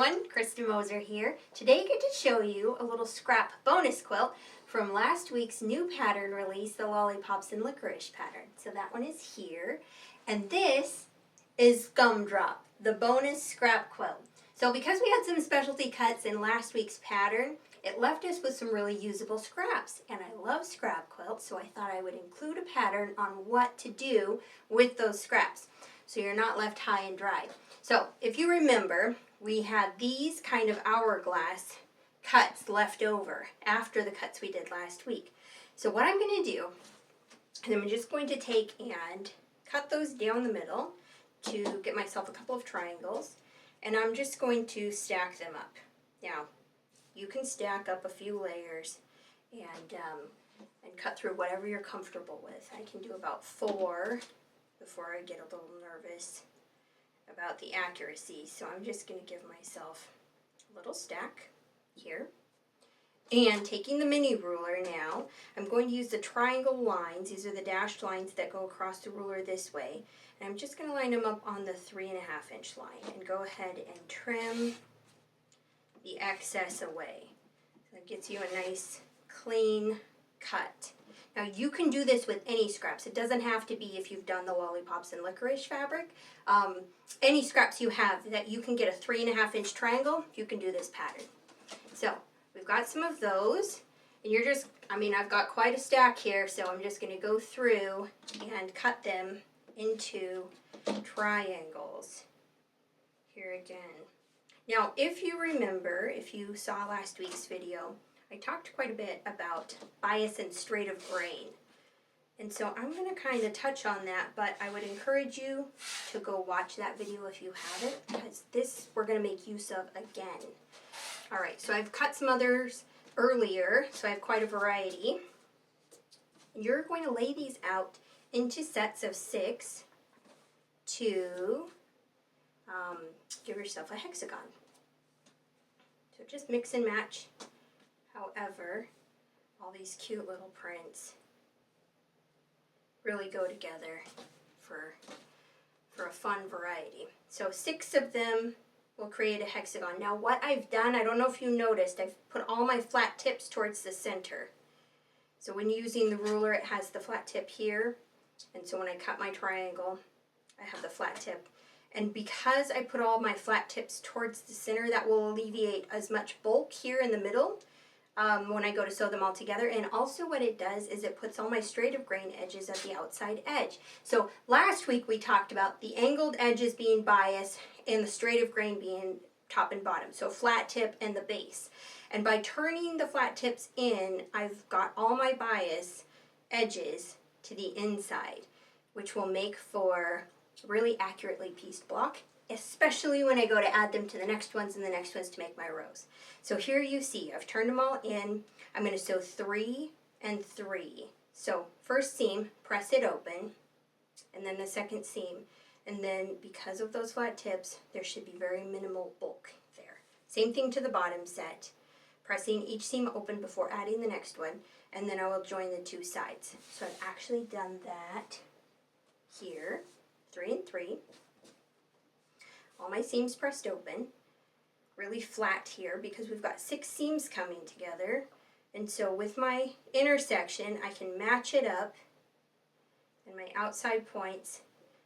everyone, Krista Moser here. Today I get to show you a little scrap bonus quilt from last week's new pattern release, the Lollipops and Licorice Pattern. So that one is here. And this is Gumdrop, the bonus scrap quilt. So because we had some specialty cuts in last week's pattern, it left us with some really usable scraps. And I love scrap quilts, so I thought I would include a pattern on what to do with those scraps, so you're not left high and dry. So if you remember, we had these kind of hourglass cuts left over after the cuts we did last week. So what I'm going to do is I'm just going to take and cut those down the middle to get myself a couple of triangles, and I'm just going to stack them up. Now, you can stack up a few layers and cut through whatever you're comfortable with. I can do about 4 before I get a little nervous about the accuracy. So I'm just going to give myself a little stack here. And taking the mini ruler now, I'm going to use the triangle lines. These are the dashed lines that go across the ruler this way. And I'm just going to line them up on the 3.5 inch line and go ahead and trim the excess away. So that gets you a nice clean cut. Now you can do this with any scraps. It doesn't have to be if you've done the Lollipops and Licorice fabric. Any scraps you have that you can get a 3.5 inch triangle, you can do this pattern. So we've got some of those, and you're just, I've got quite a stack here, so I'm just going to go through and cut them into triangles here again. Now if you remember, if you saw last week's video, I talked quite a bit about bias and straight of grain. And so I'm going to kind of touch on that, but I would encourage you to go watch that video if you haven't, because this we're going to make use of again. Alright, so I've cut some others earlier, so I have quite a variety. You're going to lay these out into sets of 6 to give yourself a hexagon. So just mix and match. However, all these cute little prints really go together for a fun variety. So 6 of them will create a hexagon. Now what I've done, I don't know if you noticed, I've put all my flat tips towards the center. So when using the ruler, it has the flat tip here. And so when I cut my triangle, I have the flat tip. And because I put all my flat tips towards the center, that will alleviate as much bulk here in the middle when I go to sew them all together. And also what it does is it puts all my straight of grain edges at the outside edge. So last week we talked about the angled edges being bias and the straight of grain being top and bottom. So flat tip and the base. And by turning the flat tips in, I've got all my bias edges to the inside, which will make for really accurately pieced block, especially when I go to add them to the next ones and the next ones to make my rows. So here you see, I've turned them all in. I'm going to sew 3 and 3. So first seam, press it open, and then the second seam. And then because of those flat tips, there should be very minimal bulk there. Same thing to the bottom set. Pressing each seam open before adding the next one, and then I will join the 2 sides. So I've actually done that here, 3 and 3. All my seams pressed open, really flat here because we've got 6 seams coming together. And so with my intersection, I can match it up and my outside points.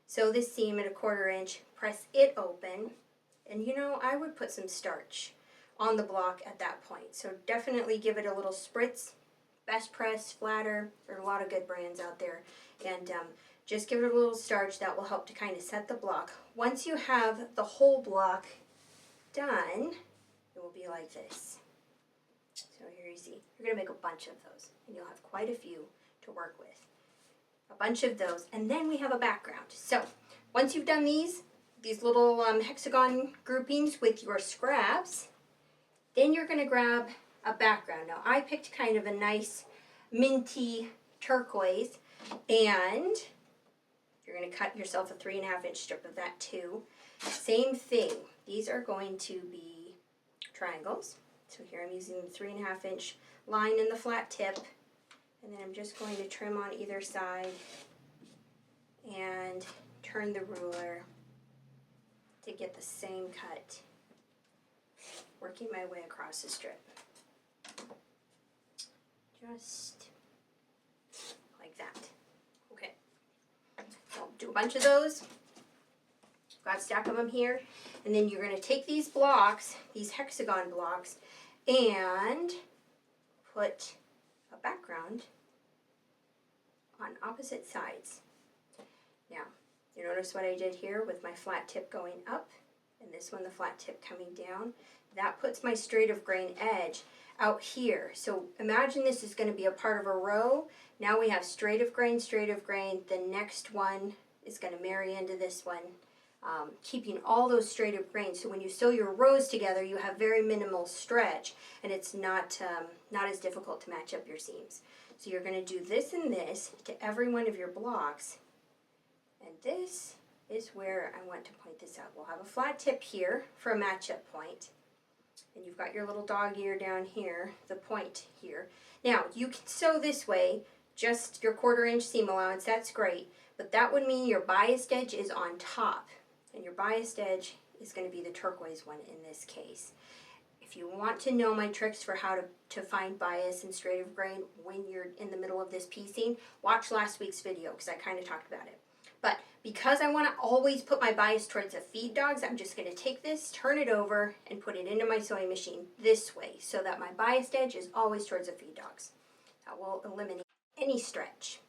Sew this seam at 1/4 inch, press it open, and I would put some starch on the block at that point. So definitely give it a little spritz. Best Press, Flatter, there are a lot of good brands out there. And just give it a little starch. That will help to kind of set the block. Once you have the whole block done, it will be like this. So here you see, you're going to make a bunch of those, and you'll have quite a few to work with. A bunch of those, and then we have a background. So once you've done these little hexagon groupings with your scraps, then you're going to grab a background. Now I picked kind of a nice minty turquoise, and you're going to cut yourself a 3.5 inch strip of that too. Same thing. These are going to be triangles. So here I'm using the 3.5 inch line in the flat tip, and then I'm just going to trim on either side and turn the ruler to get the same cut working my way across the strip. Just like that. Okay. So do a bunch of those. Got a stack of them here. And then you're going to take these blocks, these hexagon blocks, and put a background on opposite sides. Now, you notice what I did here with my flat tip going up, and this one the flat tip coming down. That puts my straight of grain edge out here. So imagine this is going to be a part of a row. Now we have straight of grain, the next one is going to marry into this one, keeping all those straight of grain. So when you sew your rows together, you have very minimal stretch, and it's not as difficult to match up your seams. So you're going to do this and this to every one of your blocks, and this is where I want to point this out. We'll have a flat tip here for a match-up point, and you've got your little dog ear down here, the point here. Now, you can sew this way, just your 1/4 inch seam allowance, that's great, but that would mean your biased edge is on top, and your biased edge is going to be the turquoise one in this case. If you want to know my tricks for how to find bias and straight of grain when you're in the middle of this piecing, watch last week's video because I kind of talked about it. But because I want to always put my bias towards the feed dogs, I'm just going to take this, turn it over, and put it into my sewing machine this way so that my biased edge is always towards the feed dogs. That will eliminate any stretch.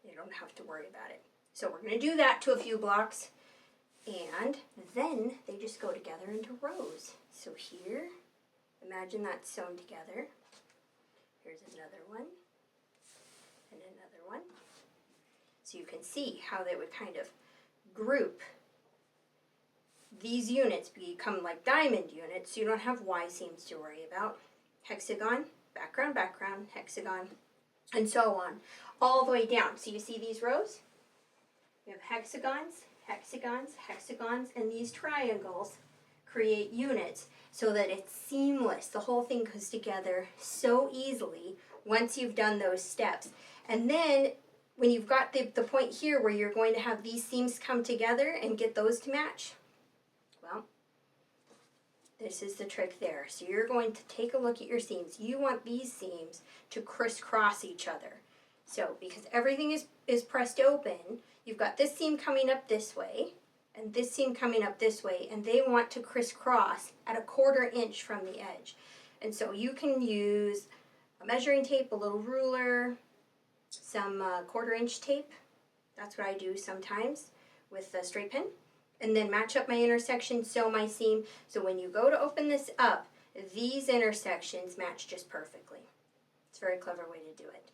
You don't have to worry about it. So we're going to do that to a few blocks, and then they just go together into rows. So here, imagine that's sewn together. Here's another one, and another one. So you can see how they would kind of group these units, become like diamond units, so you don't have Y seams to worry about. Hexagon, background, background, hexagon, and so on, all the way down. So you see these rows? We have hexagons, hexagons, hexagons, and these triangles create units so that it's seamless. The whole thing goes together so easily once you've done those steps. And then when you've got the point here where you're going to have these seams come together and get those to match, well, this is the trick there. So you're going to take a look at your seams. You want these seams to crisscross each other. So because everything is pressed open, you've got this seam coming up this way and this seam coming up this way, and they want to crisscross at a 1/4 inch from the edge. And so you can use a measuring tape, a little ruler, some 1/4 inch tape. That's what I do sometimes with a straight pin. And then match up my intersection, sew my seam. So when you go to open this up, these intersections match just perfectly. It's a very clever way to do it.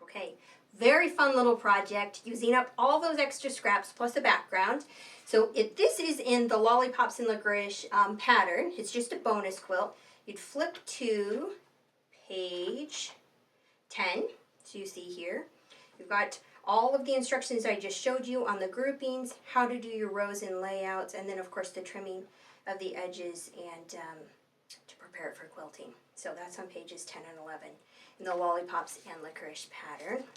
Okay, very fun little project using up all those extra scraps plus a background. So this is in the Lollipops and Licorice pattern. It's just a bonus quilt. You'd flip to page 10. So you see here, you've got all of the instructions I just showed you on the groupings, how to do your rows and layouts, and then of course the trimming of the edges and to prepare it for quilting. So that's on pages 10 and 11 in the Lollipops and Licorice pattern.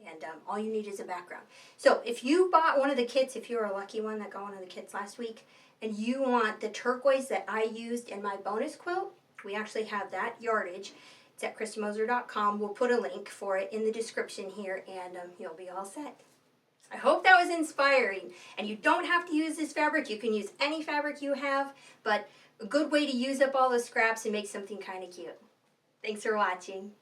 And all you need is a background. So if you bought one of the kits, if you were a lucky one that got one of the kits last week, and you want the turquoise that I used in my bonus quilt, we actually have that yardage. It's at KristaMoser.com. We'll put a link for it in the description here, and you'll be all set. I hope that was inspiring. And you don't have to use this fabric. You can use any fabric you have, but a good way to use up all the scraps and make something kind of cute. Thanks for watching.